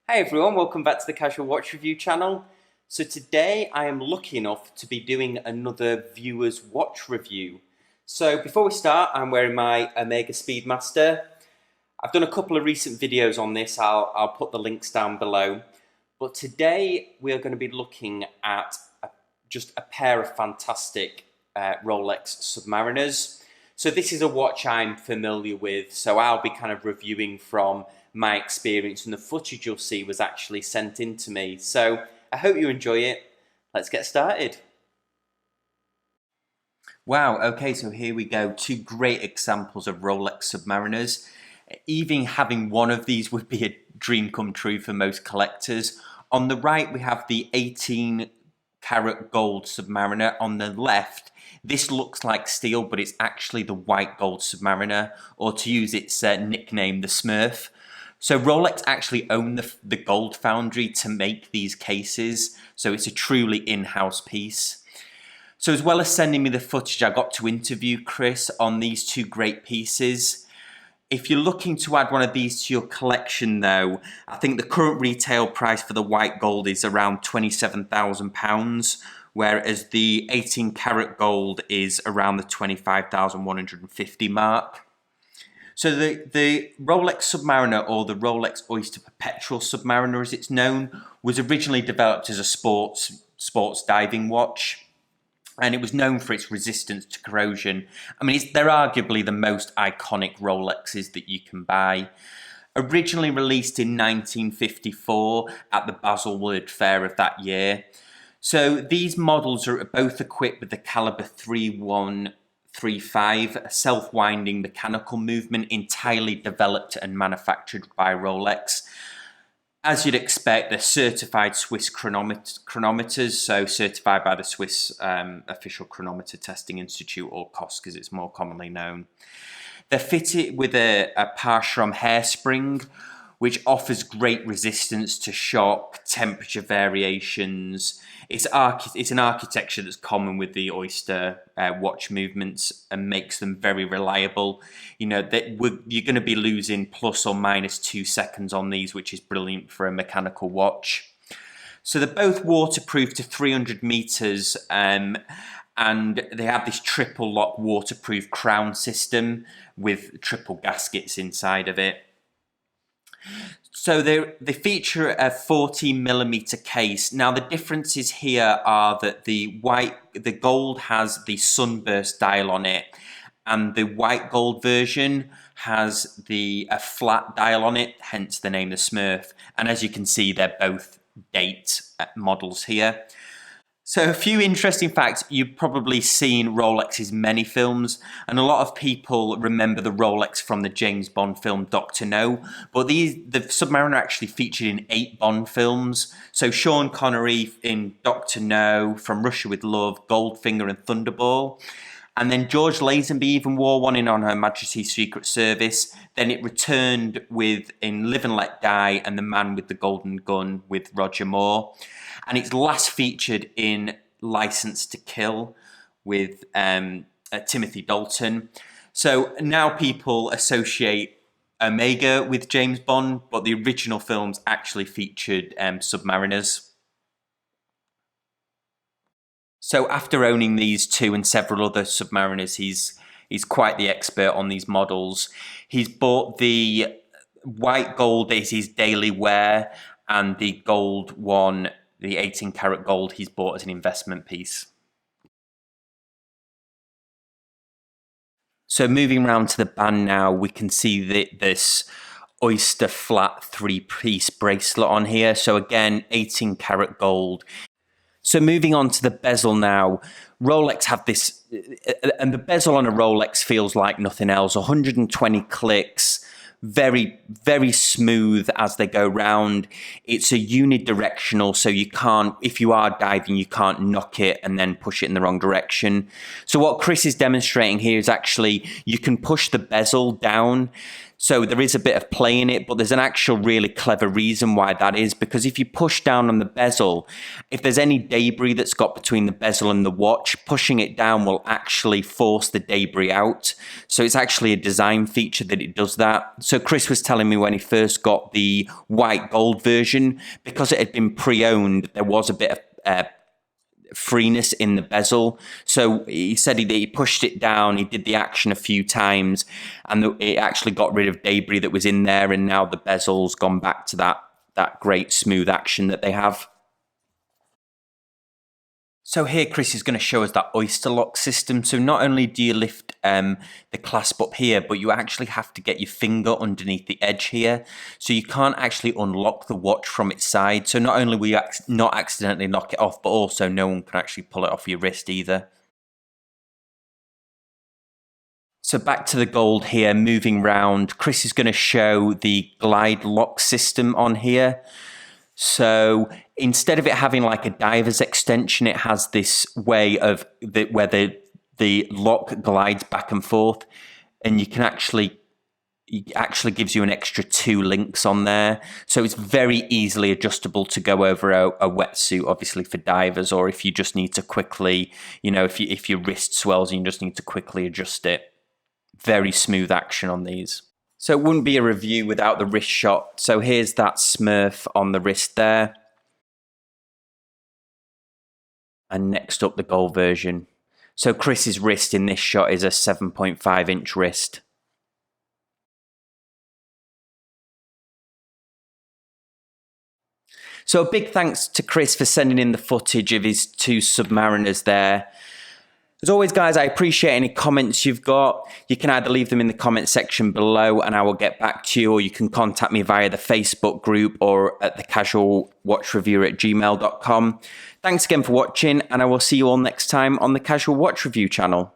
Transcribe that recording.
Hey everyone, welcome back to the Casual Watch Review channel. So today I am lucky enough to be doing another viewer's watch review. So before we start, I'm wearing my Omega Speedmaster. I've done a couple of recent videos on this, I'll put the links down below. But today we are going to be looking at just a pair of fantastic Rolex Submariners. So this is a watch I'm familiar with, so I'll be kind of reviewing from my experience, and the footage you'll see was actually sent in to me. So I hope you enjoy it. Let's get started. Wow, okay, so here we go. Two great examples of Rolex Submariners. Even having one of these would be a dream come true for most collectors. On the right, we have the 18-karat gold Submariner. On the left, this looks like steel, but it's actually the white gold Submariner, or to use its nickname, the Smurf. So Rolex actually own the gold foundry to make these cases, so it's a truly in-house piece. So as well as sending me the footage, I got to interview Chris on these two great pieces. If you're looking to add one of these to your collection though, I think the current retail price for the white gold is around £27,000, whereas the 18-karat gold is around the 25,150 mark. So the Rolex Submariner, or the Rolex Oyster Perpetual Submariner as it's known, was originally developed as a sports diving watch, and it was known for its resistance to corrosion. I mean, they're arguably the most iconic Rolexes that you can buy. Originally released in 1954 at the Bezel World Fair of that year. So these models are both equipped with the caliber 3135, a self-winding mechanical movement entirely developed and manufactured by Rolex. As you'd expect, they're certified Swiss chronometers, so certified by the Swiss Official Chronometer Testing Institute, or COSC as it's more commonly known. They're fitted with a Parchom hairspring, which offers great resistance to shock, temperature variations. It's an architecture that's common with the Oyster watch movements and makes them very reliable. You know, you're going to be losing plus or minus 2 seconds on these, which is brilliant for a mechanical watch. So they're both waterproof to 300 meters, and they have this triple lock waterproof crown system with triple gaskets inside of it. So they feature a 40mm case. Now the differences here are that the gold has the sunburst dial on it, and the white gold version has a flat dial on it, hence the name the Smurf. And as you can see, they're both date models here. So a few interesting facts. You've probably seen Rolex's many films, and a lot of people remember the Rolex from the James Bond film Dr. No, but the Submariner actually featured in 8 Bond films. So Sean Connery in Dr. No, From Russia with Love, Goldfinger and Thunderball. And then George Lazenby even wore one in On Her Majesty's Secret Service. Then it returned in Live and Let Die and The Man with the Golden Gun with Roger Moore. And it's last featured in License to Kill with Timothy Dalton. So now people associate Omega with James Bond, but the original films actually featured Submariners. So after owning these two and several other Submariners, he's quite the expert on these models. He's bought the white gold is his daily wear, and the gold one, the 18-karat gold, he's bought as an investment piece. So moving around to the band now, we can see this Oyster flat 3-piece bracelet on here. So again, 18-karat gold. So moving on to the bezel now, Rolex have this, and the bezel on a Rolex feels like nothing else. 120 clicks, very, very smooth as they go round. It's a unidirectional, so you can't, if you are diving, you can't knock it and then push it in the wrong direction. So what Chris is demonstrating here is actually you can push the bezel down So there is a bit of play in it, but there's an actual really clever reason why that is, because if you push down on the bezel, if there's any debris that's got between the bezel and the watch, pushing it down will actually force the debris out. So it's actually a design feature that it does that. So Chris was telling me when he first got the white gold version, because it had been pre-owned, there was a bit of freeness in the bezel. So he said he pushed it down, he did the action a few times, and it actually got rid of debris that was in there, and now the bezel's gone back to that great smooth action that they have. So here Chris is going to show us that Oyster lock system. So not only do you lift the clasp up here, but you actually have to get your finger underneath the edge here. So you can't actually unlock the watch from its side. So not only will you not accidentally knock it off, but also no one can actually pull it off your wrist either. So back to the gold here, moving round. Chris is going to show the glide lock system on here. So instead of it having like a diver's extension, it has this way of where the lock glides back and forth, and it actually gives you an extra 2 links on there. So it's very easily adjustable to go over a wetsuit, obviously for divers, or if you just need to quickly, if your wrist swells and you just need to quickly adjust it. Very smooth action on these. So it wouldn't be a review without the wrist shot. So here's that smurf on the wrist there. And next up, the gold version. So Chris's wrist in this shot is a 7.5 inch wrist. So a big thanks to Chris for sending in the footage of his 2 Submariners there. As always, guys, I appreciate any comments you've got. You can either leave them in the comment section below and I will get back to you, or you can contact me via the Facebook group or at thecasualwatchreviewer@gmail.com. Thanks again for watching, and I will see you all next time on the Casual Watch Review channel.